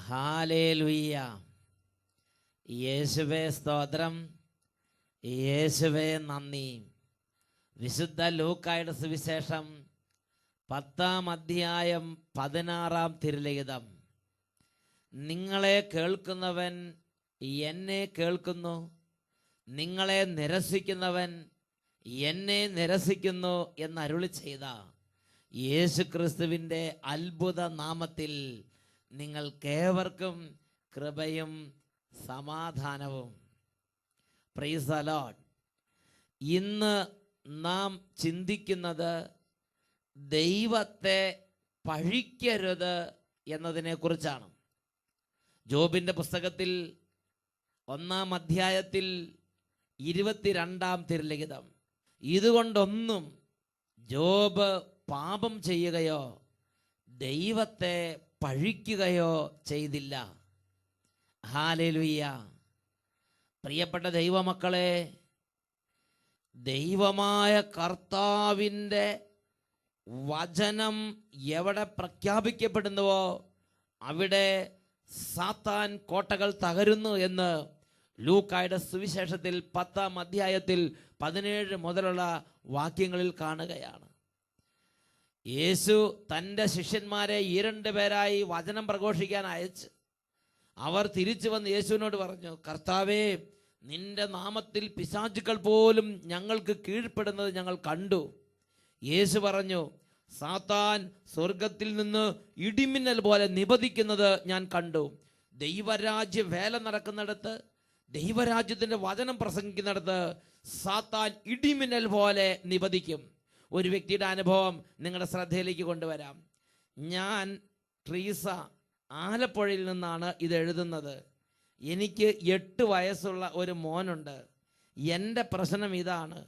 Hallelujah. യേശുവേ സ്തോത്രം, യേശുവേ നന്ദി. വിശുദ്ധ ലൂക്കായുടെ സുവിശേഷം 10-ാം അധ്യായം 16-ാം തിരുലിഖിതം. നിങ്ങളെ കേൾക്കുന്നവൻ എന്നെ കേൾക്കുന്നു, നിങ്ങളെ നിരസിക്കുന്നവൻ എന്നെ നിരസിക്കുന്നു എന്നരുളി ചെയ്ത യേശു ക്രിസ്തുവിൻ്റെ അത്ഭുത നാമത്തിൽ നിങ്ങൾക്കേവർക്കും കൃപയും സമാധാനവും. Price the Lord. ഇന്ന് നാം ചിന്തിക്കുന്നത് ദൈവത്തെ പഴിക്കരുത് എന്നതിനെക്കുറിച്ചാണ്. ജോബിൻ്റെ പുസ്തകത്തിൽ 1-ാം അധ്യായത്തിൽ 22-ാം തിരുലിഖിതം. ഇതുകൊണ്ടൊന്നും ജോബ് പാപം ചെയ്യുകയോ ദൈവത്തെ പഴിക്കുകയോ ചെയ്തില്ല. ഹല്ലേലൂയ. പ്രിയപ്പെട്ട ദൈവമക്കളെ, ദൈവമായ കർത്താവിൻ്റെ വചനം എവിടെ പ്രഖ്യാപിക്കപ്പെടുന്നുവോ അവിടെ സാത്താൻ കോട്ടകൾ തകരുന്നു എന്ന് ലൂക്കായുടെ സുവിശേഷത്തിൽ 10-ാം അധ്യായത്തിൽ 17 മുതലുള്ള വാക്യങ്ങളിൽ കാണുകയാണ്. യേശു തൻ്റെ ശിഷ്യന്മാരെ 2 പേരായി വചനം പ്രഘോഷിക്കാൻ അയച്ച് അവർ തിരിച്ചു വന്ന് യേശുവിനോട് പറഞ്ഞു, കർത്താവേ, നിന്റെ നാമത്തിൽ പിശാചുക്കൾ പോലും ഞങ്ങൾക്ക് കീഴ്പ്പെടുന്നത് ഞങ്ങൾ കണ്ടു. യേശു പറഞ്ഞു, സാത്താൻ സ്വർഗത്തിൽ നിന്ന് ഇടിമിന്നൽ പോലെ നിപതിക്കുന്നത് ഞാൻ കണ്ടു. ദൈവരാജ്യ വേല നടക്കുന്നിടത്ത്, ദൈവരാജ്യത്തിൻ്റെ വചനം പ്രസംഗിക്കുന്നിടത്ത് സാത്താൻ ഇടിമിന്നൽ പോലെ നിപതിക്കും. ഒരു വ്യക്തിയുടെ അനുഭവം നിങ്ങളുടെ ശ്രദ്ധയിലേക്ക് കൊണ്ടുവരാം. ഞാൻ ട്രീസ ആലപ്പുഴയിൽ നിന്നാണ് ഇത് എഴുതുന്നത്. എനിക്ക് 8 വയസ്സുള്ള ഒരു മോനുണ്ട്. എൻ്റെ പ്രശ്നം ഇതാണ്.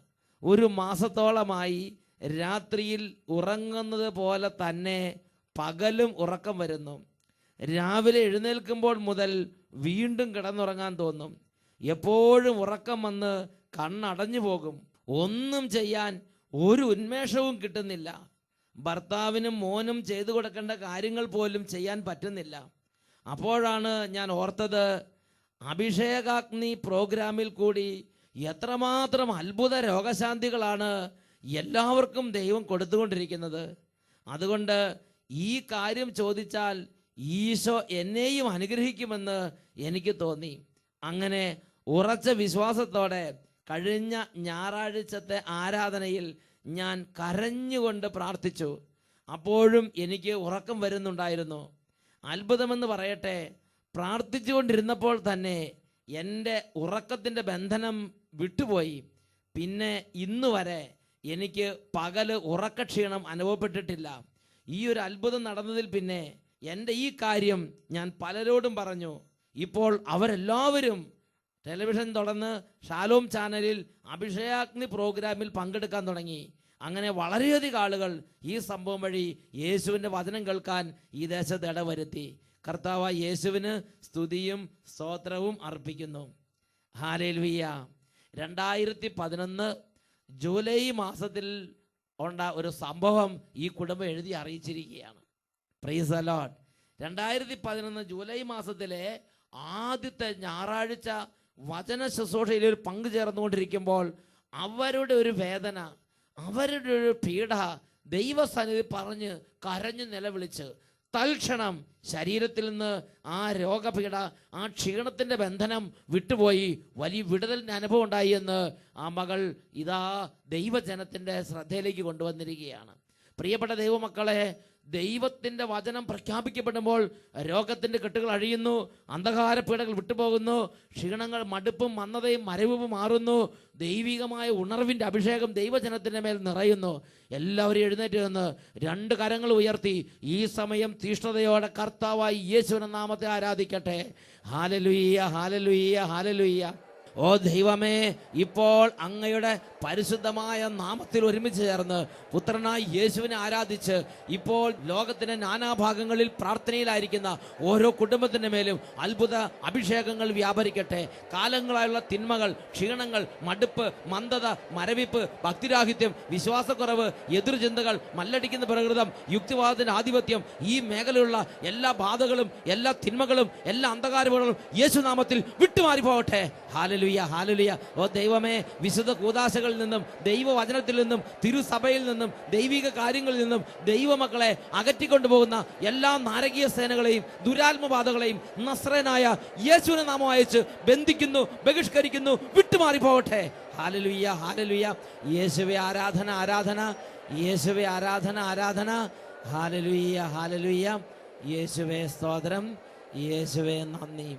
1 മാസത്തോളമായി രാത്രിയിൽ ഉറങ്ങുന്നത് പോലെ തന്നെ പകലും ഉറക്കം വരുന്നു. രാവിലെ എഴുന്നേൽക്കുമ്പോൾ മുതൽ വീണ്ടും കിടന്നുറങ്ങാൻ തോന്നും. എപ്പോഴും ഉറക്കം വന്ന് കണ്ണടഞ്ഞു പോകും. ഒന്നും ചെയ്യാൻ ഒരു ഉന്മേഷവും കിട്ടുന്നില്ല. ഭർത്താവിനും മോനും ചെയ്തു കൊടുക്കേണ്ട കാര്യങ്ങൾ പോലും ചെയ്യാൻ പറ്റുന്നില്ല. അപ്പോഴാണ് ഞാൻ ഓർത്തത്, അഭിഷേകാഗ്നി പ്രോഗ്രാമിൽ കൂടി എത്രമാത്രം അത്ഭുത രോഗശാന്തികളാണ് എല്ലാവർക്കും ദൈവം കൊടുത്തുകൊണ്ടിരിക്കുന്നത്. അതുകൊണ്ട് ഈ കാര്യം ചോദിച്ചാൽ ഈശോ എന്നെയും അനുഗ്രഹിക്കുമെന്ന് എനിക്ക് തോന്നി. അങ്ങനെ ഉറച്ച വിശ്വാസത്തോടെ കഴിഞ്ഞ ഞായറാഴ്ചത്തെ ആരാധനയിൽ ഞാൻ കരഞ്ഞുകൊണ്ട് പ്രാർത്ഥിച്ചു. അപ്പോഴും എനിക്ക് ഉറക്കം വരുന്നുണ്ടായിരുന്നു. അത്ഭുതമെന്ന് പറയട്ടെ, പ്രാർത്ഥിച്ചുകൊണ്ടിരുന്നപ്പോൾ തന്നെ എൻ്റെ ഉറക്കത്തിൻ്റെ ബന്ധനം വിട്ടുപോയി. പിന്നെ ഇന്ന് വരെ എനിക്ക് പകല് ഉറക്കക്ഷീണം അനുഭവപ്പെട്ടിട്ടില്ല. ഈ ഒരു അത്ഭുതം നടന്നതിൽ പിന്നെ എൻ്റെ ഈ കാര്യം ഞാൻ പലരോടും പറഞ്ഞു. ഇപ്പോൾ അവരെല്ലാവരും ടെലിവിഷൻ തുറന്ന് ഷാലോം ചാനലിൽ അഭിഷേകാഗ്നി പ്രോഗ്രാമിൽ പങ്കെടുക്കാൻ തുടങ്ങി. അങ്ങനെ വളരെയധികം ആളുകൾ ഈ സംഭവം വഴി യേശുവിൻ്റെ വചനം കേൾക്കാൻ ഈ ദേശത്ത് ഇടവരുത്തി. കർത്താവായ യേശുവിന് സ്തുതിയും സ്തോത്രവും അർപ്പിക്കുന്നു. ഹല്ലേലൂയ. 2011 ജൂലൈ മാസത്തിൽ ഉണ്ട ഒരു സംഭവം ഈ കുടുംബം എഴുതി അറിയിച്ചിരിക്കുകയാണ്. Praise the lord. 2011 ജൂലൈ മാസത്തിലെ ആദ്യത്തെ ഞായറാഴ്ച വചന ശുശ്രൂഷയിൽ ഒരു പങ്കു ചേർന്നുകൊണ്ടിരിക്കുമ്പോൾ അവരുടെ ഒരു വേദന, അവരുടെ ഒരു പീഡ ദൈവസന്നിധി പറഞ്ഞ് കരഞ്ഞു നിലവിളിച്ച് തൽക്ഷണം ശരീരത്തിൽ നിന്ന് ആ രോഗപീഡ, ആ ക്ഷീണത്തിൻ്റെ ബന്ധനം വിട്ടുപോയി. വലിയ വിടുതലിൻ്റെ അനുഭവം ഉണ്ടായി എന്ന് ആ മകൾ ഇതാ ദൈവജനത്തിൻ്റെ ശ്രദ്ധയിലേക്ക് കൊണ്ടുവന്നിരിക്കുകയാണ്. പ്രിയപ്പെട്ട ദൈവമക്കളെ, ദൈവത്തിൻ്റെ വചനം പ്രഖ്യാപിക്കപ്പെടുമ്പോൾ രോഗത്തിൻ്റെ കെട്ടുകൾ അഴിയുന്നു, അന്ധകാരപ്പീഡകൾ വിട്ടുപോകുന്നു, ക്ഷീണങ്ങൾ, മടുപ്പും മന്ദതയും മരവിപ്പും മാറുന്നു, ദൈവികമായ ഉണർവിൻ്റെ അഭിഷേകം ദൈവജനത്തിൻ്റെ മേൽ നിറയുന്നു. എല്ലാവരും എഴുന്നേറ്റ് നിന്ന് 2 കരങ്ങൾ ഉയർത്തി ഈ സമയം തീഷ്ണതയോടെ കർത്താവായി യേശുവിന്റെ നാമത്തെ ആരാധിക്കട്ടെ. ഹല്ലേലൂയ, ഹല്ലേലൂയ, ഹല്ലേലൂയ. ഓ ദൈവമേ, ഇപ്പോൾ അങ്ങയുടെ പരിശുദ്ധമായ നാമത്തിൽ ഒരുമിച്ച് ചേർന്ന് പുത്രനായി യേശുവിനെ ആരാധിച്ച് ഇപ്പോൾ ലോകത്തിന്റെ നാനാഭാഗങ്ങളിൽ പ്രാർത്ഥനയിലായിരിക്കുന്ന ഓരോ കുടുംബത്തിന്റെ മേലും അത്ഭുത അഭിഷേകങ്ങൾ വ്യാപരിക്കട്ടെ. കാലങ്ങളായുള്ള തിന്മകൾ, ക്ഷീണങ്ങൾ, മടുപ്പ്, മന്ദത, മരവിപ്പ്, ഭക്തിരാഹിത്യം, വിശ്വാസക്കുറവ്, എതിർചിന്തകൾ, മല്ലടിക്കുന്ന പ്രകൃതം, യുക്തിവാദത്തിന്റെ ആധിപത്യം, ഈ മേഖലയിലുള്ള എല്ലാ ബാധകളും, എല്ലാ തിന്മകളും, എല്ലാ അന്ധകാരങ്ങളും യേശുനാമത്തിൽ വിട്ടുമാറി പോകട്ടെ. ഹല്ലേലൂയ, ഹല്ലേലൂയ. ഓ ദൈവമേ, വിശുദ്ധ കൂദാശകളിൽ നിന്നും, ദൈവവചനത്തിൽ നിന്നും, തിരുസഭയിൽ നിന്നും, ദൈവിക കാര്യങ്ങളിൽ നിന്നും ദൈവമക്കളെ അകറ്റിക്കൊണ്ടുപോകുന്ന എല്ലാ നാരകീയ സേനകളെയും ദുരാത്മബാധകളെയും നസ്രേനായ യേശുവിന്റെ നാമം അയച്ച് ബന്ധിക്കുന്നു, ബഹിഷ്കരിക്കുന്നു, വിട്ടുമാറി പോകട്ടെ. Hallelujah, hallelujah. യേശുവേ ആരാധന, ആരാധന. യേശുവേ ആരാധന, ആരാധന. Hallelujah, hallelujah. യേശുവേ സ്തോത്രം, യേശുവേ നന്ദി,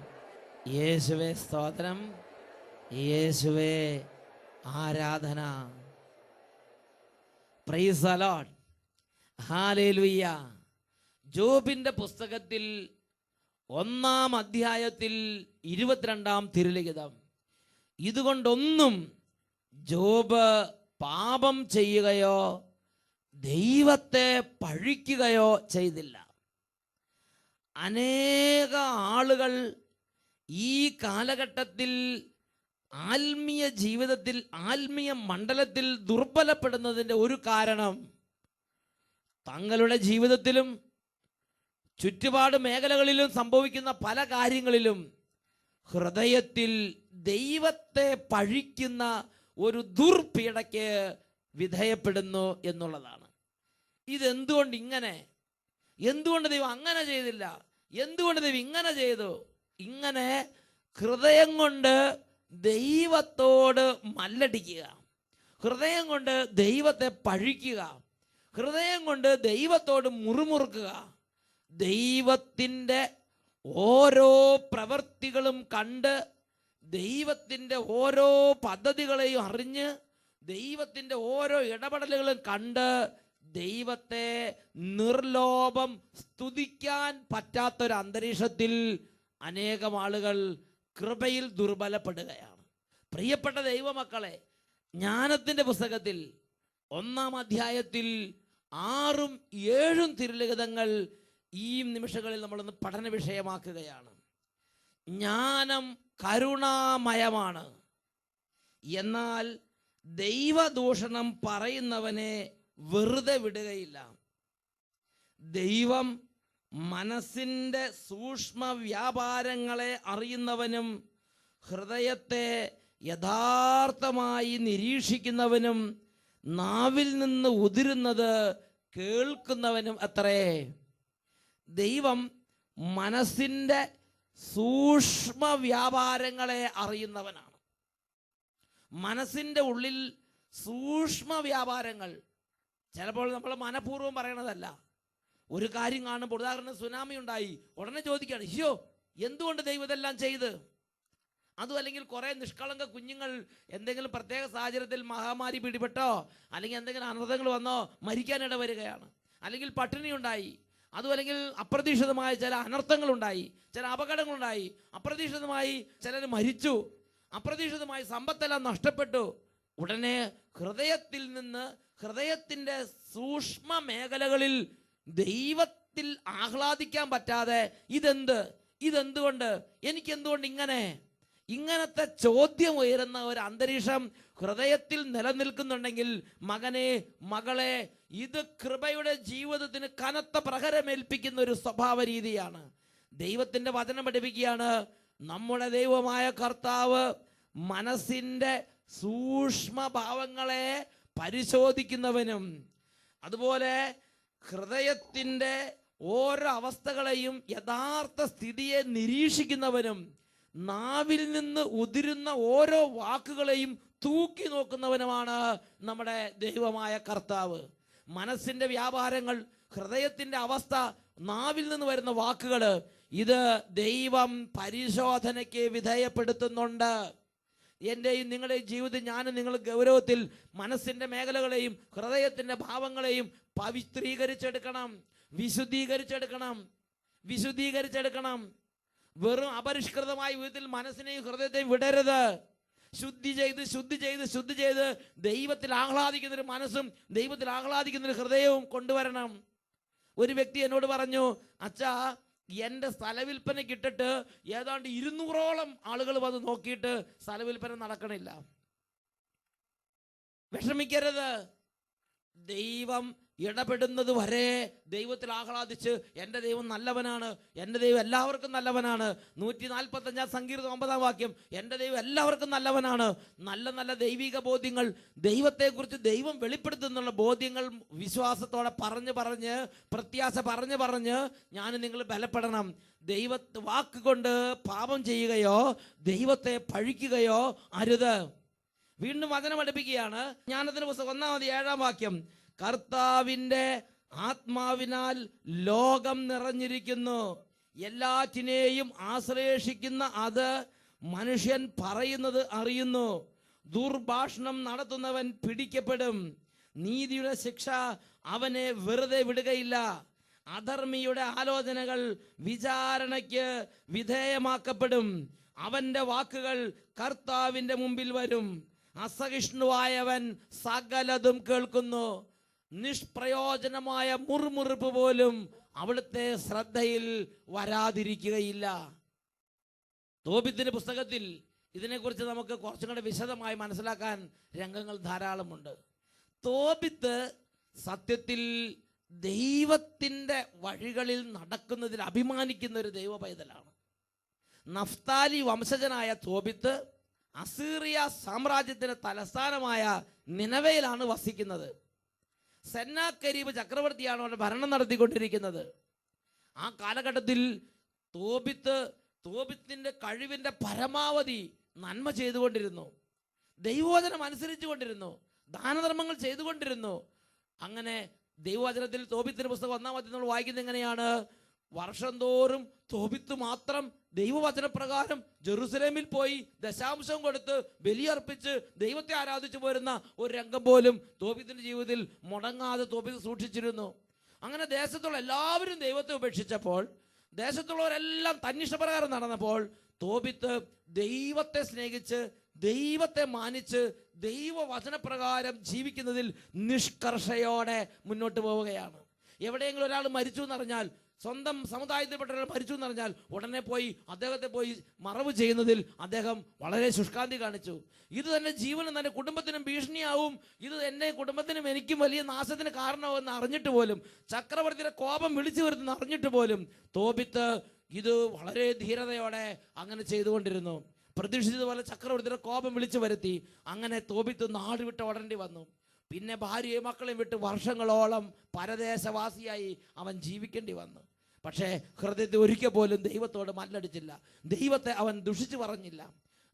യേശുവേ സ്തോത്രം, യേശുവേ ആരാധന. Price the Lord. ഹല്ലേലൂയ. ജോബിന്റെ പുസ്തകത്തിൽ 1-ാം അധ്യായത്തിൽ 22-ാം തിരുലിഖിതം, ഇതുകൊണ്ടൊന്നും ജോബ് പാപം ചെയ്യുകയോ ദൈവത്തെ പഴിക്കുകയോ ചെയ്തില്ല. അനേക ആളുകൾ ഈ കാലഘട്ടത്തിൽ ആത്മീയ ജീവിതത്തിൽ, ആത്മീയ മണ്ഡലത്തിൽ ദുർബലപ്പെടുന്നതിൻ്റെ ഒരു കാരണം തങ്ങളുടെ ജീവിതത്തിലും ചുറ്റുപാട് മേഖലകളിലും സംഭവിക്കുന്ന പല കാര്യങ്ങളിലും ഹൃദയത്തിൽ ദൈവത്തെ പഴിക്കുന്ന ഒരു ദുർപീഡയ്ക്ക് വിധേയപ്പെടുന്നു എന്നുള്ളതാണ്. ഇതെന്തുകൊണ്ട് ഇങ്ങനെ? എന്തുകൊണ്ട് ദൈവം അങ്ങനെ ചെയ്തില്ല? എന്തുകൊണ്ട് ദൈവം ഇങ്ങനെ ചെയ്തു? ഇങ്ങനെ ഹൃദയം കൊണ്ട് ദൈവത്തോട് മല്ലടിക്കുക, ഹൃദയം കൊണ്ട് ദൈവത്തെ പഴിക്കുക, ഹൃദയം കൊണ്ട് ദൈവത്തോട് മുറുമുറുക്കുക, ദൈവത്തിൻ്റെ ഓരോ പ്രവൃത്തികളും കണ്ട്, ദൈവത്തിൻ്റെ ഓരോ പദ്ധതികളെയും അറിഞ്ഞ്, ദൈവത്തിൻ്റെ ഓരോ ഇടപെടലുകളും കണ്ട് ദൈവത്തെ നിർലോഭം സ്തുതിക്കാൻ പറ്റാത്തൊരു അന്തരീക്ഷത്തിൽ അനേകം ആളുകൾ കൃപയിൽ ദുർബലപ്പെടുകയാണ്. പ്രിയപ്പെട്ട ദൈവമക്കളെ, ജ്ഞാനത്തിൻ്റെ പുസ്തകത്തിൽ 1-ാം അധ്യായത്തിൽ 6ഉം 7ഉം തിരുലിഖിതങ്ങൾ ഈ നിമിഷങ്ങളിൽ നമ്മളൊന്ന് പഠന വിഷയമാക്കുകയാണ്. ജ്ഞാനം കരുണാമയമാണ്, എന്നാൽ ദൈവദൂഷണം പറയുന്നവനെ വെറുതെ വിടുകയില്ല. ദൈവം മനസ്സിൻ്റെ സൂക്ഷ്മ വ്യാപാരങ്ങളെ അറിയുന്നവനും ഹൃദയത്തെ യഥാർത്ഥമായി നിരീക്ഷിക്കുന്നവനും നാവിൽ നിന്ന് ഉതിരുന്നത് കേൾക്കുന്നവനും അത്രേ. ദൈവം മനസ്സിൻ്റെ സൂക്ഷ്മ വ്യാപാരങ്ങളെ അറിയുന്നവനാണ്. മനസ്സിൻ്റെ ഉള്ളിൽ സൂക്ഷ്മ വ്യാപാരങ്ങൾ ചിലപ്പോൾ നമ്മൾ മനഃപൂർവ്വം പറയണതല്ല. ഒരു കാര്യം കാണുമ്പോൾ, ഉദാഹരണം സുനാമി ഉണ്ടായി, ഉടനെ ചോദിക്കുകയാണ്, അയ്യോ എന്തുകൊണ്ട് ദൈവം ഇതെല്ലാം ചെയ്ത്? അതും അല്ലെങ്കിൽ കുറേ നിഷ്കളങ്ക കുഞ്ഞുങ്ങൾ എന്തെങ്കിലും പ്രത്യേക സാഹചര്യത്തിൽ മഹാമാരി പിടിപെട്ടോ അല്ലെങ്കിൽ എന്തെങ്കിലും അനർത്ഥങ്ങൾ വന്നോ മരിക്കാനിട വരികയാണ്, അല്ലെങ്കിൽ പട്ടിണി ഉണ്ടായി, അതും അല്ലെങ്കിൽ അപ്രതീക്ഷിതമായ ചില അനർത്ഥങ്ങളുണ്ടായി, ചില അപകടങ്ങളുണ്ടായി, അപ്രതീക്ഷിതമായി ചിലർ മരിച്ചു, അപ്രതീക്ഷിതമായി സമ്പത്തെല്ലാം നഷ്ടപ്പെട്ടു. ഉടനെ ഹൃദയത്തിൽ നിന്ന്, ഹൃദയത്തിൻ്റെ സൂക്ഷ്മ മേഖലകളിൽ ദൈവത്തിൽ ആഹ്ലാദിക്കാൻ പറ്റാതെ ഇതെന്തുകൊണ്ട്, എനിക്കെന്തുകൊണ്ട് ഇങ്ങനത്തെ ചോദ്യം ഉയരുന്ന ഒരു അന്തരീക്ഷം ഹൃദയത്തിൽ നിലനിൽക്കുന്നുണ്ടെങ്കിൽ, മകനെ, മകളെ, ഇത് കൃപയുടെ ജീവിതത്തിന് കനത്ത പ്രഹരമേൽപ്പിക്കുന്ന ഒരു സ്വഭാവ രീതിയാണ്. ദൈവത്തിൻ്റെ വചനം പഠിപ്പിക്കുകയാണ്, നമ്മുടെ ദൈവമായ കർത്താവ് മനസ്സിൻ്റെ സൂക്ഷ്മഭാവങ്ങളെ പരിശോധിക്കുന്നവനും അതുപോലെ ഹൃദയത്തിൻ്റെ ഓരോ അവസ്ഥകളെയും യഥാർത്ഥ സ്ഥിതിയെ നിരീക്ഷിക്കുന്നവനും നാവിൽ നിന്ന് ഉതിരുന്ന ഓരോ വാക്കുകളെയും തൂക്കി നോക്കുന്നവനുമാണ് നമ്മുടെ ദൈവമായ കർത്താവ്. മനസ്സിൻ്റെ വ്യാപാരങ്ങൾ, ഹൃദയത്തിൻ്റെ അവസ്ഥ, നാവിൽ നിന്ന് വരുന്ന വാക്കുകൾ, ഇത് ദൈവം പരിശോധനയ്ക്ക് വിധേയപ്പെടുത്തുന്നുണ്ട്. എൻ്റെയും നിങ്ങളുടെയും ജീവിതത്തിൽ ഞാനും നിങ്ങൾ ഗൗരവത്തിൽ മനസ്സിൻ്റെ മേഖലകളെയും ഹൃദയത്തിൻ്റെ ഭാവങ്ങളെയും പവിത്രീകരിച്ചെടുക്കണം, വിശുദ്ധീകരിച്ചെടുക്കണം. വെറും അപരിഷ്കൃതമായ വിധത്തിൽ മനസ്സിനെയും ഹൃദയത്തെയും വിടരുത്. ശുദ്ധി ചെയ്ത് ദൈവത്തിൽ ആഹ്ലാദിക്കുന്നൊരു മനസ്സും ദൈവത്തിൽ ആഹ്ലാദിക്കുന്നൊരു ഹൃദയവും കൊണ്ടുവരണം. ഒരു വ്യക്തി എന്നോട് പറഞ്ഞു, അച്ഛാ, എൻ്റെ സ്ഥലവിൽപ്പനയ്ക്ക് ഇട്ടിട്ട് ഏതാണ്ട് 200ഓളം ആളുകൾ വന്ന് നോക്കിയിട്ട് സ്ഥലവിൽപ്പന നടക്കണില്ല. വിഷമിക്കരുത്. ദൈവം ഇടപെടുന്നത് വരെ ദൈവത്തിൽ ആഹ്ലാദിച്ച് എൻ്റെ ദൈവം നല്ലവനാണ്, എൻ്റെ ദൈവം എല്ലാവർക്കും നല്ലവനാണ്. 145 സങ്കീർത്തനം 9 വാക്യം, എൻ്റെ ദൈവം എല്ലാവർക്കും നല്ലവനാണ്. നല്ല നല്ല ദൈവിക ബോധ്യങ്ങൾ, ദൈവത്തെക്കുറിച്ച് ദൈവം വെളിപ്പെടുത്തുന്നുള്ള ബോധ്യങ്ങൾ വിശ്വാസത്തോടെ പറഞ്ഞ് പ്രത്യാശ പറഞ്ഞ് ഞാൻ നിങ്ങൾ ബലപ്പെടണം. വാക്ക് കൊണ്ട് പാപം ചെയ്യുകയോ ദൈവത്തെ പഴിക്കുകയോ അരുത്. വീണ്ടും വചനം പഠിപ്പിക്കുകയാണ്. ജ്ഞാനത്തിന്റെ പുസ്തകം 1-7 വാക്യം, കർത്താവിൻ്റെ ആത്മാവിനാൽ ലോകം നിറഞ്ഞിരിക്കുന്നു, എല്ലാറ്റിനെയും ആശ്ലേഷിക്കുന്ന അത് മനുഷ്യൻ പറയുന്നത് അറിയുന്നു. ദുർഭാഷണം നടത്തുന്നവൻ പിടിക്കപ്പെടും, നീതിയുടെ ശിക്ഷ അവനെ വെറുതെ വിടുകയില്ല. അധർമ്മിയുടെ ആലോചനകൾ വിചാരണയ്ക്ക് വിധേയമാക്കപ്പെടും, അവന്റെ വാക്കുകൾ കർത്താവിന്റെ മുമ്പിൽ വരും. അസഹിഷ്ണുവായവൻ സകലതും കേൾക്കുന്നു, നിഷ്പ്രയോജനമായ മുറുമുറുപ്പ് പോലും അവിടുത്തെ ശ്രദ്ധയിൽ വരാതിരിക്കുകയില്ല. തോബിത്തിന്റെ പുസ്തകത്തിൽ ഇതിനെക്കുറിച്ച് നമുക്ക് കുറച്ചും കൂടെ വിശദമായി മനസ്സിലാക്കാൻ രംഗങ്ങൾ ധാരാളമുണ്ട്. തോബിത്ത് സത്യത്തിൽ ദൈവത്തിൻ്റെ വഴികളിൽ നടക്കുന്നതിൽ അഭിമാനിക്കുന്ന ഒരു ദൈവ പൈതലാണ്. നഫ്താലി വംശജനായ തോബിത്ത് അസീറിയ സാമ്രാജ്യത്തിന്റെ തലസ്ഥാനമായ നിനവയിലാണ് വസിക്കുന്നത്. സെന്നാകരീബ് ചക്രവർത്തിയാണ് അവിടെ ഭരണം നടത്തിക്കൊണ്ടിരിക്കുന്നത്. ആ കാലഘട്ടത്തിൽ തോബിത്തിന്റെ കഴിവിന്റെ പരമാവധി നന്മ ചെയ്തുകൊണ്ടിരുന്നു, ദൈവവചനം അനുസരിച്ചു കൊണ്ടിരുന്നു, ദാനധർമ്മങ്ങൾ ചെയ്തുകൊണ്ടിരുന്നു. അങ്ങനെ ദൈവവചനത്തിൽ തോബിത്തിന്റെ പുസ്തകം 1-ാം അധ്യായം നമ്മൾ വായിക്കുന്നത് എങ്ങനെയാണ്? വർഷം തോറും തോബിത്ത് മാത്രം ദൈവവചനപ്രകാരം ജെറുസലേമിൽ പോയി ദശാംശം കൊടുത്ത് ബലിയർപ്പിച്ച് ദൈവത്തെ ആരാധിച്ചു പോരുന്ന ഒരു രംഗം പോലും തോബിത്തിന്റെ ജീവിതത്തിൽ മുടങ്ങാതെ തോബിത്ത് സൂക്ഷിച്ചിരുന്നു. അങ്ങനെ ദേശത്തുള്ള എല്ലാവരും ദൈവത്തെ ഉപേക്ഷിച്ചപ്പോൾ, ദേശത്തുള്ളവരെല്ലാം തന്നിഷ്ടപ്രകാരം നടന്നപ്പോൾ, തോബിത്ത് ദൈവത്തെ സ്നേഹിച്ച് ദൈവത്തെ മാനിച്ച് ദൈവവചനപ്രകാരം ജീവിക്കുന്നതിൽ നിഷ്കർഷയോടെ മുന്നോട്ട് പോവുകയാണ്. എവിടെയെങ്കിലും ഒരാൾ മരിച്ചു എന്നറിഞ്ഞാൽ, സ്വന്തം സമുദായത്തിൽപ്പെട്ട ഒരാൾ മരിച്ചു എന്നറിഞ്ഞാൽ ഉടനെ പോയി അദ്ദേഹത്തെ പോയി മറവ് ചെയ്യുന്നതിൽ അദ്ദേഹം വളരെ ശുഷ്കാന്തി കാണിച്ചു. ഇത് തന്നെ ജീവനും തൻ്റെ കുടുംബത്തിനും ഭീഷണിയാവും, ഇത് എൻ്റെ കുടുംബത്തിനും എനിക്കും വലിയ നാശത്തിന് കാരണമാവെന്ന് അറിഞ്ഞിട്ട് പോലും, ചക്രവർത്തിയുടെ കോപം വിളിച്ചു വരുത്തുന്ന അറിഞ്ഞിട്ട് പോലും തോബിത്ത് ഇത് വളരെ ധീരതയോടെ അങ്ങനെ ചെയ്തുകൊണ്ടിരുന്നു. പ്രതീക്ഷിച്ചതുപോലെ ചക്രവർത്തിയുടെ കോപം വിളിച്ചു വരുത്തി. അങ്ങനെ തോബിത്ത് നാട് വിട്ട് ഓടേണ്ടി വന്നു. പിന്നെ ഭാര്യയും മക്കളെയും വിട്ട് വർഷങ്ങളോളം പരദേശവാസിയായി അവൻ ജീവിക്കേണ്ടി വന്നു. പക്ഷേ ഹൃദയത്തെ ഒരിക്കൽ പോലും ദൈവത്തോട് മല്ലടിച്ചില്ല, ദൈവത്തെ അവൻ ദുഷിച്ചു പറഞ്ഞില്ല.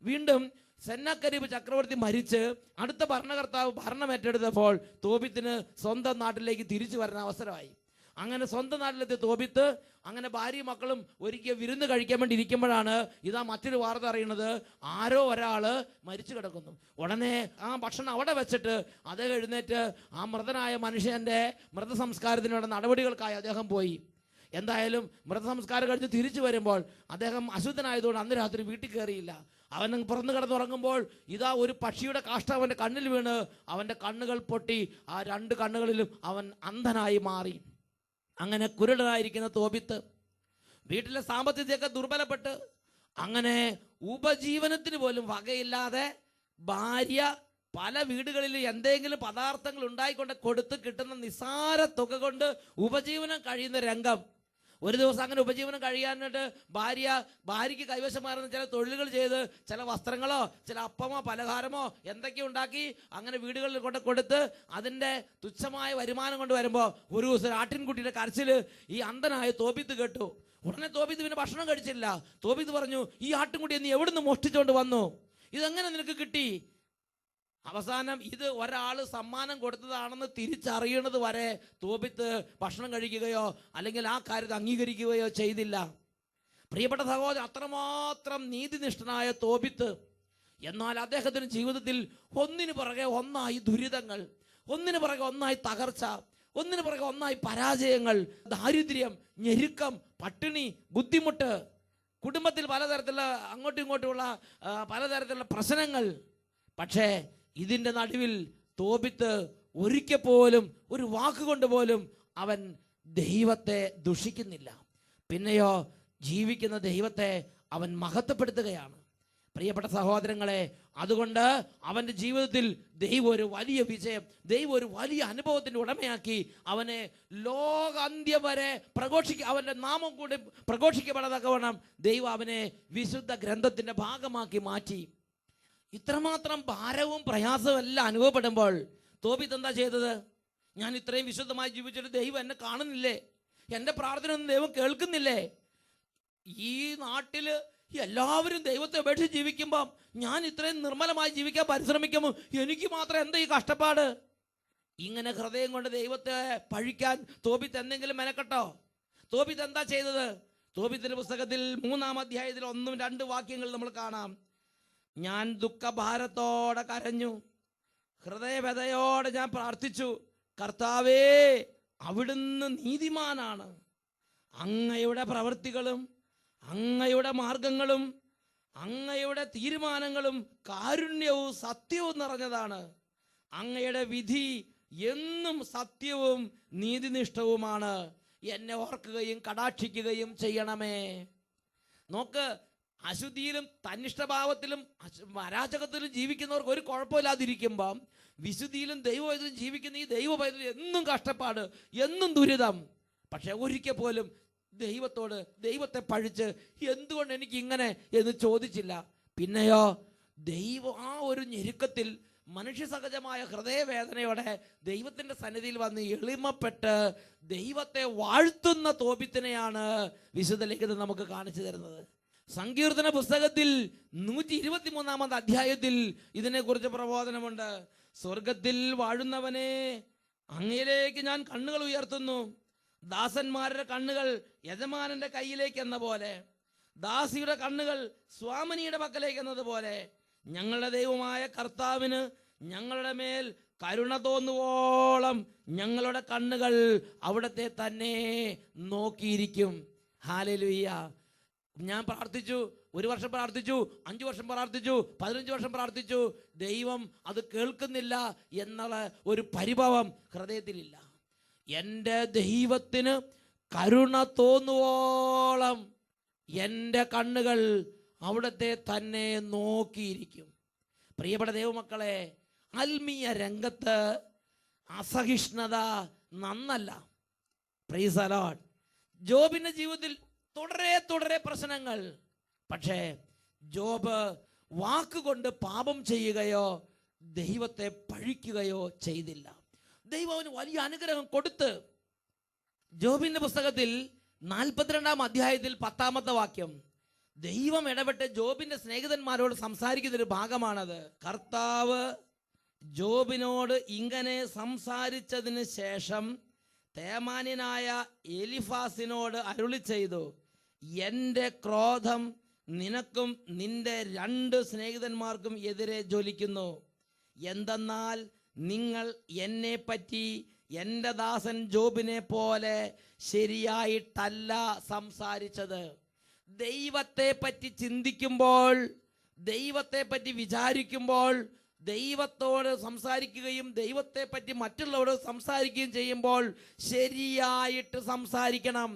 വീണ്ടും സെന്നാകരീബ് ചക്രവർത്തി മരിച്ച് അടുത്ത ഭരണകർത്താവ് ഭരണം ഏറ്റെടുത്തപ്പോൾ തോബിത്തിന് സ്വന്തം നാട്ടിലേക്ക് തിരിച്ചു വരുന്ന അവസരമായി. അങ്ങനെ സ്വന്തം നാട്ടിലെത്തിയ തോബിത്ത് അങ്ങനെ ഭാര്യയും മക്കളും ഒരിക്കൽ വിരുന്ന് കഴിക്കാൻ വേണ്ടി ഇരിക്കുമ്പോഴാണ് ഇതാ മറ്റൊരു വാർത്ത അറിയുന്നത്, ആരോ ഒരാള് മരിച്ചു കിടക്കുന്നു. ഉടനെ ആ ഭക്ഷണം അവിടെ വെച്ചിട്ട് അദ്ദേഹം എഴുന്നേറ്റ് ആ മൃതനായ മനുഷ്യന്റെ മൃതസംസ്കാരത്തിനുള്ള നടപടികൾക്കായി അദ്ദേഹം പോയി. എന്തായാലും മൃതസംസ്കാരം കഴിഞ്ഞ് തിരിച്ചു വരുമ്പോൾ അദ്ദേഹം അശുദ്ധനായതുകൊണ്ട് അന്ന് രാത്രി വീട്ടിൽ കയറിയില്ല. അവൻ പുറന്നു കിടന്നുറങ്ങുമ്പോൾ ഇതാ ഒരു പക്ഷിയുടെ കാഷ്ടം അവൻ്റെ കണ്ണിൽ വീണ് അവൻ്റെ കണ്ണുകൾ പൊട്ടി ആ 2 കണ്ണുകളിലും അവൻ അന്ധനായി മാറി. അങ്ങനെ കുരുടനായിരിക്കുന്ന തോബിത്ത് വീട്ടിലെ സാമ്പത്തികതയൊക്കെ ദുർബലപ്പെട്ട് അങ്ങനെ ഉപജീവനത്തിന് പോലും വകയില്ലാതെ ഭാര്യ പല വീടുകളിൽ എന്തെങ്കിലും പദാർത്ഥങ്ങൾ ഉണ്ടായിക്കൊണ്ട് കൊടുത്ത് കിട്ടുന്ന നിസ്സാര തുക കൊണ്ട് ഉപജീവനം കഴിയുന്ന രംഗം. ഒരു ദിവസം അങ്ങനെ ഉപജീവനം കഴിയാനായിട്ട് ഭാര്യയ്ക്ക് കൈവശമായിരുന്ന ചില തൊഴിലുകൾ ചെയ്ത് ചില വസ്ത്രങ്ങളോ ചില അപ്പമോ പലഹാരമോ എന്തൊക്കെയോ ഉണ്ടാക്കി അങ്ങനെ വീടുകളിൽ കൊണ്ട് കൊടുത്ത് അതിൻ്റെ തുച്ഛമായ വരുമാനം കൊണ്ട് വരുമ്പോൾ ഒരു ദിവസം ആട്ടിൻകുട്ടിയുടെ കരച്ചിൽ ഈ അന്ധനായ തോബിത്ത് കേട്ടു. ഉടനെ തോബിത്ത് പിന്നെ ഭക്ഷണം കഴിച്ചില്ല. തോബിത്ത് പറഞ്ഞു, ഈ ആട്ടിൻകുട്ടിയെ നീ എവിടുന്ന് മോഷ്ടിച്ചുകൊണ്ട് വന്നു? ഇതെങ്ങനെ നിനക്ക് കിട്ടി? അവസാനം ഇത് ഒരാൾ സമ്മാനം കൊടുത്തതാണെന്ന് തിരിച്ചറിയണത് വരെ തോബിത്ത് ഭക്ഷണം കഴിക്കുകയോ അല്ലെങ്കിൽ ആ കാര്യത്തെ അംഗീകരിക്കുകയോ ചെയ്തില്ല. പ്രിയപ്പെട്ട സഹോദരൻ, അത്രമാത്രം നീതിനിഷ്ഠനായ തോബിത്ത്, എന്നാൽ അദ്ദേഹത്തിൻ്റെ ജീവിതത്തിൽ ഒന്നിനു പുറകെ ഒന്നായി ദുരിതങ്ങൾ, ഒന്നിനു പുറകെ ഒന്നായി തകർച്ച, ഒന്നിനു പുറകെ ഒന്നായി പരാജയങ്ങൾ, ദാരിദ്ര്യം, ഞെരുക്കം, പട്ടിണി, ബുദ്ധിമുട്ട്. കുടുംബത്തിൽ പലതരത്തിലുള്ള അങ്ങോട്ടും ഇങ്ങോട്ടുമുള്ള പലതരത്തിലുള്ള പ്രശ്നങ്ങൾ. പക്ഷേ ഇതിൻ്റെ നടുവിൽ തോബിത്ത് ഒരിക്കൽ പോലും ഒരു വാക്കുകൊണ്ട് പോലും അവൻ ദൈവത്തെ ദുഷിക്കുന്നില്ല. പിന്നെയോ ജീവിക്കുന്ന ദൈവത്തെ അവൻ മഹത്വപ്പെടുത്തുകയാണ്. പ്രിയപ്പെട്ട സഹോദരങ്ങളെ, അതുകൊണ്ട് അവൻ്റെ ജീവിതത്തിൽ ദൈവം ഒരു വലിയ വിജയം, ദൈവം ഒരു വലിയ അനുഭവത്തിൻ്റെ ഉടമയാക്കി അവനെ ലോകാന്ത്യം വരെ അവൻ്റെ നാമം കൂടി പ്രഘോഷിക്കപ്പെടത്തക്കവണ്ണം ദൈവം അവനെ വിശുദ്ധ ഗ്രന്ഥത്തിൻ്റെ ഭാഗമാക്കി മാറ്റി. ഇത്രമാത്രം ഭാരവും പ്രയാസവും എല്ലാം അനുഭവപ്പെടുമ്പോൾ തോബിത്ത് എന്താ ചെയ്തത്? ഞാൻ ഇത്രയും വിശുദ്ധമായി ജീവിച്ചിട്ട് ദൈവം എന്നെ കാണുന്നില്ലേ? എൻ്റെ പ്രാർത്ഥന ഒന്നും ദൈവം കേൾക്കുന്നില്ലേ? ഈ നാട്ടിൽ എല്ലാവരും ദൈവത്തെ ഉപേക്ഷിച്ച് ജീവിക്കുമ്പം ഞാൻ ഇത്രയും നിർമ്മലമായി ജീവിക്കാൻ പരിശ്രമിക്കുമ്പോൾ എനിക്ക് മാത്രം എന്താ ഈ കഷ്ടപ്പാട്? ഇങ്ങനെ ഹൃദയം കൊണ്ട് ദൈവത്തെ പഴിക്കാൻ തോബിത്ത് എന്തെങ്കിലും മെനക്കെട്ടോ? തോബിത്ത് എന്താ ചെയ്തത്? തോബിത്തിന്റെ പുസ്തകത്തിൽ 3-ാം അധ്യായത്തിൽ 1-2 വാക്യങ്ങൾ നമ്മൾ കാണാം. ഞാൻ ദുഃഖഭാരത്തോടെ കരഞ്ഞു, ഹൃദയവ്യതയോടെ ഞാൻ പ്രാർത്ഥിച്ചു. കർത്താവേ, അവിടുന്ന് നീതിമാനാണ്. അങ്ങയുടെ പ്രവൃത്തികളും അങ്ങയുടെ മാർഗങ്ങളും അങ്ങയുടെ തീരുമാനങ്ങളും കാരുണ്യവും സത്യവും നിറഞ്ഞതാണ്. അങ്ങയുടെ വിധി എന്നും സത്യവും നീതിനിഷ്ഠവുമാണ്. എന്നെ ഓർക്കുകയും കടാക്ഷിക്കുകയും ചെയ്യണമേ. നോക്ക്, അശുദ്ധിയിലും തന്നിഷ്ടഭാവത്തിലും അരാജകത്തിലും ജീവിക്കുന്നവർക്ക് ഒരു കുഴപ്പമില്ലാതിരിക്കുമ്പം വിശുദ്ധിയിലും ദൈവവൈദ്യം ജീവിക്കുന്ന ഈ ദൈവവൈദ്യം എന്നും കഷ്ടപ്പാട്, എന്നും ദുരിതം. പക്ഷെ ഒരിക്കൽ പോലും ദൈവത്തെ പഴിച്ച് എന്തുകൊണ്ട് എനിക്ക് ഇങ്ങനെ എന്ന് ചോദിച്ചില്ല. പിന്നെയോ ദൈവം ആ ഒരു ഞെരുക്കത്തിൽ മനുഷ്യസഹജമായ ഹൃദയവേദനയോടെ ദൈവത്തിൻ്റെ സന്നിധിയിൽ വന്ന് എളിമപ്പെട്ട് ദൈവത്തെ വാഴ്ത്തുന്ന തോബിത്തിനെയാണ് വിശുദ്ധ ലേഖനം നമുക്ക് കാണിച്ചു തരുന്നത്. സങ്കീർത്തന പുസ്തകത്തിൽ 123-ാം അധ്യായത്തിൽ ഇതിനെക്കുറിച്ച് പ്രബോധനമുണ്ട്. സ്വർഗത്തിൽ വാഴുന്നവനെ, അങ്ങയിലേക്ക് ഞാൻ കണ്ണുകൾ ഉയർത്തുന്നു. ദാസന്മാരുടെ കണ്ണുകൾ യജമാനന്റെ കയ്യിലേക്ക് എന്ന പോലെ, ദാസിയുടെ കണ്ണുകൾ സ്വാമിനിയുടെ പക്കലേക്ക് എന്നതുപോലെ ഞങ്ങളുടെ ദൈവമായ കർത്താവിന് ഞങ്ങളുടെ മേൽ കരുണ തോന്നുവോളം ഞങ്ങളുടെ കണ്ണുകൾ അവിടത്തെ തന്നെ നോക്കിയിരിക്കും. ഹല്ലേലൂയ. ഞാൻ പ്രാർത്ഥിച്ചു, 1 വർഷം പ്രാർത്ഥിച്ചു, 5 വർഷം പ്രാർത്ഥിച്ചു, 15 വർഷം പ്രാർത്ഥിച്ചു, ദൈവം അത് കേൾക്കുന്നില്ല എന്നുള്ള ഒരു പരിഭവം ഹൃദയത്തിലില്ല. എൻ്റെ ദൈവത്തിന് കരുണ തോന്നുവോളം എൻ്റെ കണ്ണുകൾ അവിടത്തെ തന്നെ നോക്കിയിരിക്കും. പ്രിയപ്പെട്ട ദൈവമക്കളെ, ആത്മീയ രംഗത്ത് അസഹിഷ്ണുത നന്നല്ല. Praise the lord. ജോബിന്റെ ജീവിതത്തിൽ തുടരെ പ്രശ്നങ്ങൾ. പക്ഷേ ജോബ് വാക്കുകൊണ്ട് പാപം ചെയ്യുകയോ ദൈവത്തെ പഴിക്കുകയോ ചെയ്തില്ല. ദൈവം അവന് വലിയ അനുഗ്രഹം കൊടുത്ത്. ജോബിന്റെ പുസ്തകത്തിൽ 42-ാം അധ്യായത്തിൽ 10-ാമത്തെ വാക്യം, ദൈവം ഇടപെട്ട് ജോബിന്റെ സ്നേഹിതന്മാരോട് സംസാരിക്കുന്നൊരു ഭാഗമാണത്. കർത്താവ് ജോബിനോട് ഇങ്ങനെ സംസാരിച്ചതിന് ശേഷം തേമാന്യനായ എലിഫാസിനോട് അരുളി ചെയ്തു, എൻ്റെ ക്രോധം നിനക്കും നിന്റെ 2 സ്നേഹിതന്മാർക്കും എതിരെ ജ്വലിക്കുന്നു. എന്തെന്നാൽ നിങ്ങൾ എന്നെ പറ്റി എൻ്റെ ദാസൻ ജോബിനെ പോലെ ശരിയായിട്ടല്ല സംസാരിച്ചത്. ദൈവത്തെ പറ്റി ചിന്തിക്കുമ്പോൾ, ദൈവത്തെ പറ്റി വിചാരിക്കുമ്പോൾ, ദൈവത്തോട് സംസാരിക്കുകയും ദൈവത്തെ പറ്റി മറ്റുള്ളവരോട് സംസാരിക്കുകയും ചെയ്യുമ്പോൾ ശരിയായിട്ട് സംസാരിക്കണം.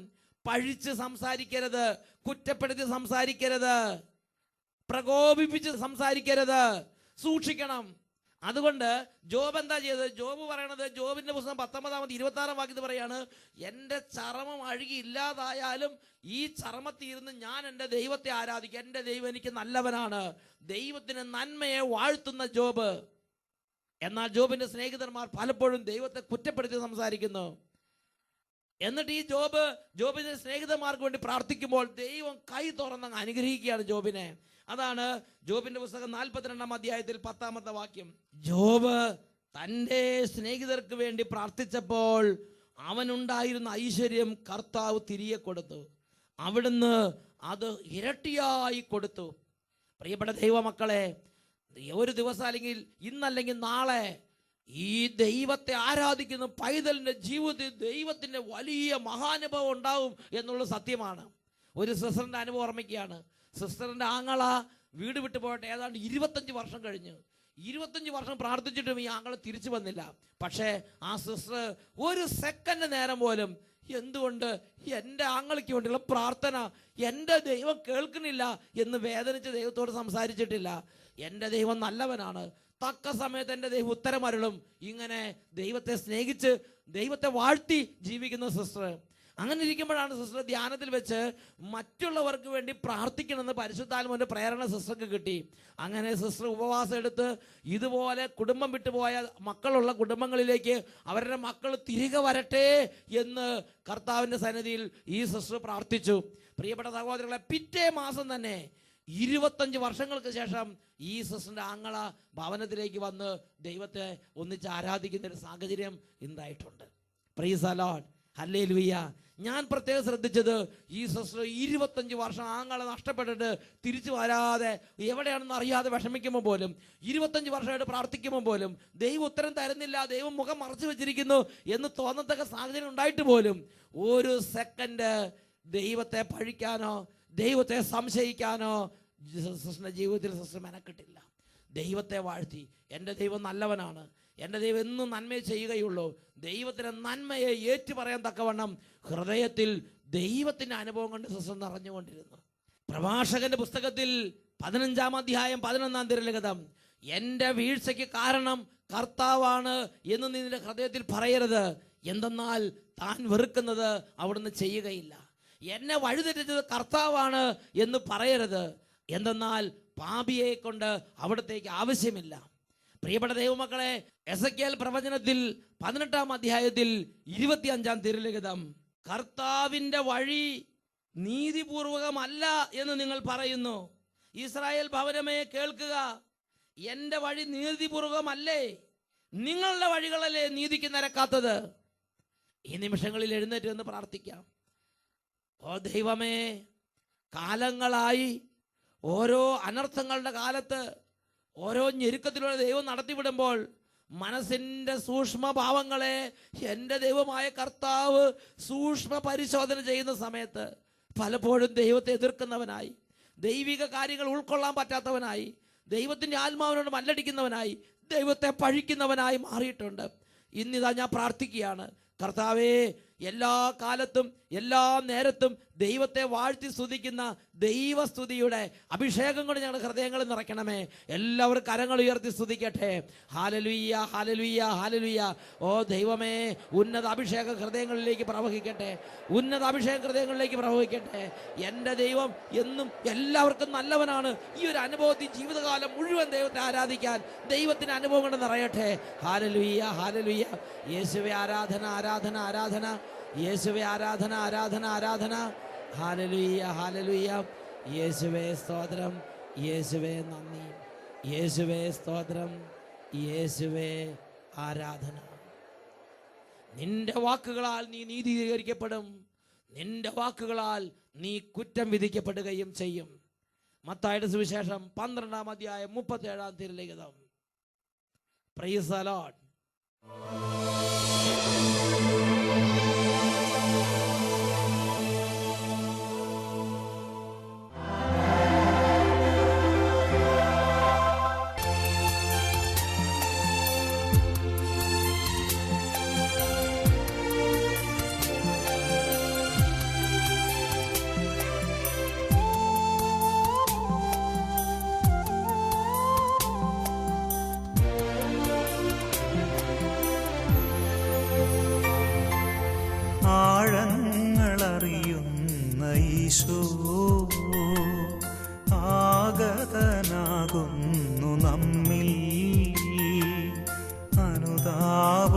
പഴിച്ച് സംസാരിക്കരുത്, കുറ്റപ്പെടുത്തി സംസാരിക്കരുത്, പ്രകോപിപ്പിച്ച് സംസാരിക്കരുത്, സൂക്ഷിക്കണം. അതുകൊണ്ട് ജോബ് എന്താ ചെയ്തത്? ജോബ് പറയണത്, ജോബിന്റെ പുസ്തകം 19-ാം 26-ാം വാക്യത്തിൽ പറയാണ്, എൻ്റെ ചർമ്മം അഴുകി ഇല്ലാതായാലും ഈ ചർമ്മത്തിരുന്ന് ഞാൻ എൻ്റെ ദൈവത്തെ ആരാധിക്കും. എൻ്റെ ദൈവം എനിക്ക് നല്ലവനാണ്. ദൈവത്തിന് നന്മയെ വാഴ്ത്തുന്ന ജോബ്. എന്നാൽ ജോബിന്റെ സ്നേഹിതന്മാർ പലപ്പോഴും ദൈവത്തെ കുറ്റപ്പെടുത്തി സംസാരിക്കുന്നു. എന്നിട്ട് ഈ ജോബിന്റെ സ്നേഹിതന്മാർക്ക് വേണ്ടി പ്രാർത്ഥിക്കുമ്പോൾ ദൈവം കൈ തുറന്ന് അനുഗ്രഹിക്കുകയാണ് ജോബിനെ. അതാണ് ജോബിന്റെ പുസ്തകം 42-ാം അധ്യായത്തിൽ 10-ാമത്തെ വാക്യം. ജോബ് തൻ്റെ സ്നേഹിതർക്ക് വേണ്ടി പ്രാർത്ഥിച്ചപ്പോൾ അവനുണ്ടായിരുന്ന ഐശ്വര്യം കർത്താവ് തിരികെ കൊടുത്തു. അവിടുന്ന് അത് ഇരട്ടിയായി കൊടുത്തു. പ്രിയപ്പെട്ട ദൈവമക്കളെ, ഒരു ദിവസം അല്ലെങ്കിൽ ഇന്നല്ലെങ്കിൽ നാളെ ഈ ദൈവത്തെ ആരാധിക്കുന്ന പൈതലിന്റെ ജീവിതത്തിൽ ദൈവത്തിന്റെ വലിയ മഹാനുഭവം ഉണ്ടാവും എന്നുള്ള സത്യമാണ്. ഒരു സിസ്റ്ററിൻ്റെ അനുഭവം ഓർമ്മിക്കുകയാണ്. സിസ്റ്ററിൻ്റെ ആങ്ങള വീട് വിട്ടു പോയിട്ട് ഏതാണ്ട് 25 വർഷം കഴിഞ്ഞു. 25 വർഷം പ്രാർത്ഥിച്ചിട്ടും ഈ ആങ്ങള തിരിച്ചു വന്നില്ല. പക്ഷേ ആ സിസ്റ്റർ ഒരു സെക്കൻഡ് നേരം പോലും എന്തുകൊണ്ട് എൻ്റെ ആങ്ങളയ്ക്ക് വേണ്ടിയുള്ള പ്രാർത്ഥന എൻ്റെ ദൈവം കേൾക്കുന്നില്ല എന്ന് വേദനിച്ച് ദൈവത്തോട് സംസാരിച്ചിട്ടില്ല. എൻ്റെ ദൈവം നല്ലവനാണ്, തക്ക സമയത്ത് എൻ്റെ ദൈവം ഉത്തരമരുളും. ഇങ്ങനെ ദൈവത്തെ സ്നേഹിച്ച് ദൈവത്തെ വാഴ്ത്തി ജീവിക്കുന്ന സിസ്റ്റർ. അങ്ങനെ ഇരിക്കുമ്പോഴാണ് സിസ്റ്റർ ധ്യാനത്തിൽ വെച്ച് മറ്റുള്ളവർക്ക് വേണ്ടി പ്രാർത്ഥിക്കണമെന്ന് പരിശുദ്ധാത്മാവിന്റെ പ്രേരണ സിസ്റ്റർക്ക് കിട്ടി. അങ്ങനെ സിസ്റ്റർ ഉപവാസം എടുത്ത് ഇതുപോലെ കുടുംബം വിട്ടുപോയ മക്കളുള്ള കുടുംബങ്ങളിലേക്ക് അവരുടെ മക്കൾ തിരികെ വരട്ടെ എന്ന് കർത്താവിൻ്റെ സന്നിധിയിൽ ഈ സിസ്റ്റർ പ്രാർത്ഥിച്ചു. പ്രിയപ്പെട്ട സഹോദരങ്ങളെ, പിറ്റേ മാസം തന്നെ 25 വർഷങ്ങൾക്ക് ശേഷം ഈ സിസ്റ്ററിന്റെ ആങ്ങള ഭവനത്തിലേക്ക് വന്ന് ദൈവത്തെ ഒന്നിച്ച് ആരാധിക്കുന്ന ഒരു സാഹചര്യം ഉണ്ടായിട്ടുണ്ട്. Price the Lord, hallelujah. ഞാൻ പ്രത്യേകം ശ്രദ്ധിച്ചത് ഈ സിസ്റ്റർ 25 വർഷം ആങ്ങളെ നഷ്ടപ്പെട്ടിട്ട് തിരിച്ചു വരാതെ എവിടെയാണെന്ന് അറിയാതെ വിഷമിക്കുമ്പോൾ പോലും 25 വർഷമായിട്ട് പ്രാർത്ഥിക്കുമ്പോൾ പോലും ദൈവം ഉത്തരം തരുന്നില്ല, ദൈവം മുഖം മറച്ചു വെച്ചിരിക്കുന്നു എന്ന് തോന്നത്തക്ക സാഹചര്യം ഉണ്ടായിട്ട് പോലും ഒരു സെക്കൻഡ് ദൈവത്തെ പഴിക്കാനോ ദൈവത്തെ സംശയിക്കാനോ സിസ്റ്ററിന്റെ ജീവിതത്തിൽ സിസ്റ്റർ മെനക്കെട്ടില്ല. ദൈവത്തെ വാഴ്ത്തി, എൻ്റെ ദൈവം നല്ലവനാണ്, എൻ്റെ ദൈവം എന്നും നന്മയെ ചെയ്യുകയുള്ളൂ. ദൈവത്തിൻ്റെ നന്മയെ ഏറ്റു പറയാൻ തക്കവണ്ണം ഹൃദയത്തിൽ ദൈവത്തിൻ്റെ അനുഭവം കൊണ്ട് സിസ്റ്റർ നിറഞ്ഞുകൊണ്ടിരുന്നു. പ്രഭാഷകന്റെ പുസ്തകത്തിൽ 15-ാം അധ്യായം 11-ാം തിരുലിഖിതം, എൻ്റെ വീഴ്ചയ്ക്ക് കാരണം കർത്താവാണ് എന്ന് നിന്റെ ഹൃദയത്തിൽ പറയരുത്, എന്തെന്നാൽ താൻ വെറുക്കുന്നത് അവിടുന്ന് ചെയ്യുകയില്ല. എന്നെ വഴിതെറ്റിച്ചത് കർത്താവാണ് എന്ന് പറയരുത്, എന്തെന്നാൽ പാപിയെ കൊണ്ട് അവിടത്തേക്ക് ആവശ്യമില്ല. പ്രിയപ്പെട്ട ദൈവമക്കളെ, എസെക്കിയേൽ പ്രവചനത്തിൽ 18-ാം അധ്യായത്തിൽ 25-ാം തിരുലിഖിതം, കർത്താവിൻ്റെ വഴി നീതിപൂർവകമല്ല എന്ന് നിങ്ങൾ പറയുന്നു. ഇസ്രായേൽ ഭവനമേ കേൾക്കുക, എൻ്റെ വഴി നീതിപൂർവകമല്ലേ? നിങ്ങളുടെ വഴികളല്ലേ നീതിക്ക് നിരക്കാത്തത്? ഈ നിമിഷങ്ങളിൽ എഴുന്നേറ്റ് എന്ന് പ്രാർത്ഥിക്കാം. ഓ ദൈവമേ, കാലങ്ങളായി ഓരോ അനർത്ഥങ്ങളുടെ കാലത്ത് ഓരോ ഞെരുക്കത്തിലൂടെ ദൈവം നടത്തിവിടുമ്പോൾ മനസ്സിൻ്റെ സൂക്ഷ്മഭാവങ്ങളെ എൻ്റെ ദൈവമായ കർത്താവ് സൂക്ഷ്മ പരിശോധന ചെയ്യുന്ന സമയത്ത് പലപ്പോഴും ദൈവത്തെ എതിർക്കുന്നവനായി, ദൈവിക കാര്യങ്ങൾ ഉൾക്കൊള്ളാൻ പറ്റാത്തവനായി, ദൈവത്തിൻ്റെ ആത്മാവിനോട് മല്ലടിക്കുന്നവനായി, ദൈവത്തെ പഴിക്കുന്നവനായി മാറിയിട്ടുണ്ട്. ഇന്നിതാ ഞാൻ പ്രാർത്ഥിക്കുകയാണ്, കർത്താവേ, എല്ലാ കാലത്തും എല്ലാ നേരത്തും ദൈവത്തെ വാഴ്ത്തി സ്തുതിക്കുന്ന ദൈവസ്തുതിയുടെ അഭിഷേകം കൊണ്ട് ഞങ്ങളുടെ ഹൃദയങ്ങളിൽ നിറയ്ക്കണമേ. എല്ലാവരും കരങ്ങൾ ഉയർത്തി സ്തുതിക്കട്ടെ. ഹല്ലേലൂയ, ഹല്ലേലൂയ, ഹല്ലേലൂയ. ഓ ദൈവമേ, ഉന്നത അഭിഷേകം ഹൃദയങ്ങളിലേക്ക് പ്രവഹിക്കട്ടെ, ഉന്നത അഭിഷേകം ഹൃദയങ്ങളിലേക്ക് പ്രവഹിക്കട്ടെ. എൻ്റെ ദൈവം എന്നും എല്ലാവർക്കും നല്ലവനാണ്. ഈ ഒരു അനുഭവത്തിൽ ജീവിതകാലം മുഴുവൻ ദൈവത്തെ ആരാധിക്കാൻ ദൈവത്തിൻ്റെ അനുഭവം കൊണ്ട് നിറയട്ടെ. Hallelujah, hallelujah. യേശുവേ ആരാധന, ആരാധന, ആരാധന. യേശുവേ ആരാധന, ആരാധന, ആരാധന. Hallelujah, hallelujah. യേശുവേ സ്തോത്രം, യേശുവേ നന്ദി, യേശുവേ സ്തോത്രം, യേശുവേ ആരാധന. നിന്റെ വാക്കുകളാൽ നീ നീതീകരിക്കപ്പെടും, നിന്റെ വാക്കുകളാൽ നീ കുറ്റം വിധിക്കപ്പെടുകയും ചെയ്യും. മത്തായിയുടെ സുവിശേഷം 12-ാം അധ്യായം 37-ാം തിരുലിഖിതം. Praise the lord. ആഴങ്ങളറിയുന്ന ഈശോ ആഗതനാകുന്നു നമ്മിൽ, അനുതാപഹൃദയമുയർത്തി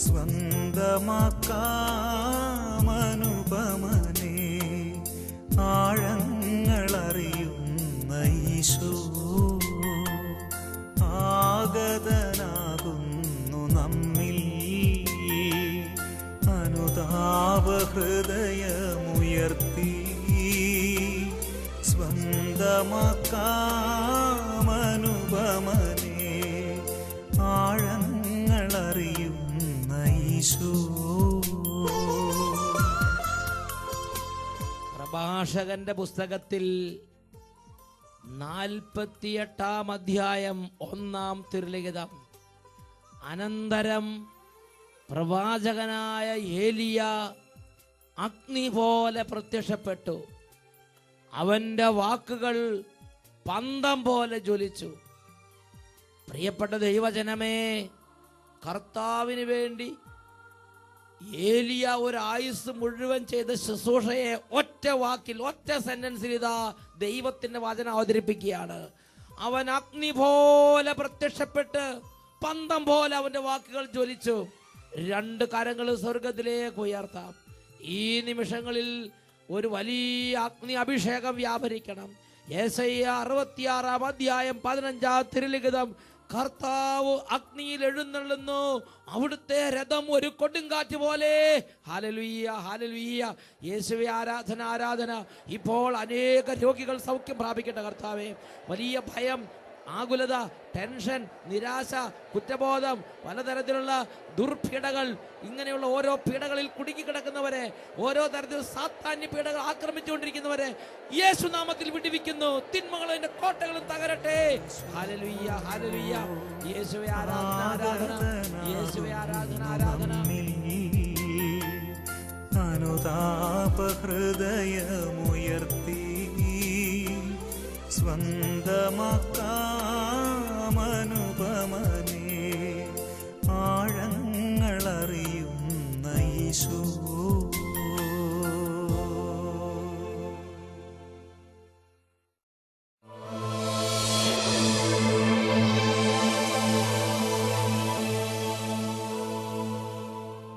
സ്വന്തമാക്കാമനുപമനേ. ആഴങ്ങളറിയുന്ന ഈശോ ആഗതനാകുന്നു നമ്മിൽ, അനുതാപഹൃദയമുയർത്തി സ്വന്തമാക്കാമനുപമനേ. ആഴങ്ങളറിയുന്ന ഈശോ. പ്രഭാഷകന്റെ പുസ്തകത്തിൽ 48 അധ്യായം 1 തിരുലിഖിതം. അനന്തരം പ്രവാചകനായ ഏലിയ അഗ്നി പോലെ പ്രത്യക്ഷപ്പെട്ടു. അവന്റെ വാക്കുകൾ പന്തം പോലെ ജ്വലിച്ചു. പ്രിയപ്പെട്ട ദൈവജനമേ, കർത്താവിന് വേണ്ടി ഏലിയ ഒരു ആയുസ് മുഴുവൻ ചെയ്ത ശുശ്രൂഷയെ ഒറ്റ വാക്കിൽ, ഒറ്റ സെന്റൻസിൽ ഇതാ ദൈവത്തിന്റെ വചനം അവതരിപ്പിക്കുകയാണ്. അവൻ അഗ്നി പോലെ പ്രത്യക്ഷപ്പെട്ട് പന്തം പോലെ അവന്റെ വാക്കുകൾ ജ്വലിച്ചു. 2 കരങ്ങൾ സ്വർഗത്തിലേക്ക് ഉയർത്താം. ഈ നിമിഷങ്ങളിൽ ഒരു വലിയ അഗ്നി അഭിഷേകം വ്യാപരിക്കണം. യെശയ്യാ 66 അധ്യായം 15 തിരുലിഖിതം. കർത്താവ് അഗ്നിയിൽ എഴുന്നള്ളുന്നു, അവിടുത്തെ രഥം ഒരു കൊടുങ്കാറ്റ് പോലെ. Hallelujah, hallelujah. യേശുവേ, ആരാധന, ആരാധന. ഇപ്പോൾ അനേക രോഗികൾ സൗഖ്യം പ്രാപിക്കട്ടെ കർത്താവേ. വലിയ ഭയം, ആകുലത, ടെൻഷൻ, നിരാശ, കുറ്റബോധം, പലതരത്തിലുള്ള ദുർപീഡകൾ, ഇങ്ങനെയുള്ള ഓരോ പീഡകളിൽ കുടുങ്ങിക്കിടക്കുന്നവരെ, ഓരോ തരത്തിൽ സാത്താന്യ പീഡകൾ ആക്രമിച്ചുകൊണ്ടിരിക്കുന്നവരെ യേശുനാമത്തിൽ വിടുവിക്കുന്നു. തിന്മകളും കോട്ടകളും തകരട്ടെ. Hallelujah, hallelujah. യേശുവേ, ആരാധന, ആരാധന. യേശുവേ, ആരാധന, ആരാധന. അനുതാപ ഹൃദയമുയർത്തി സ്വന്തമാക്കാമനുപമനേ ആഴങ്ങളറിയുന്ന യേശു.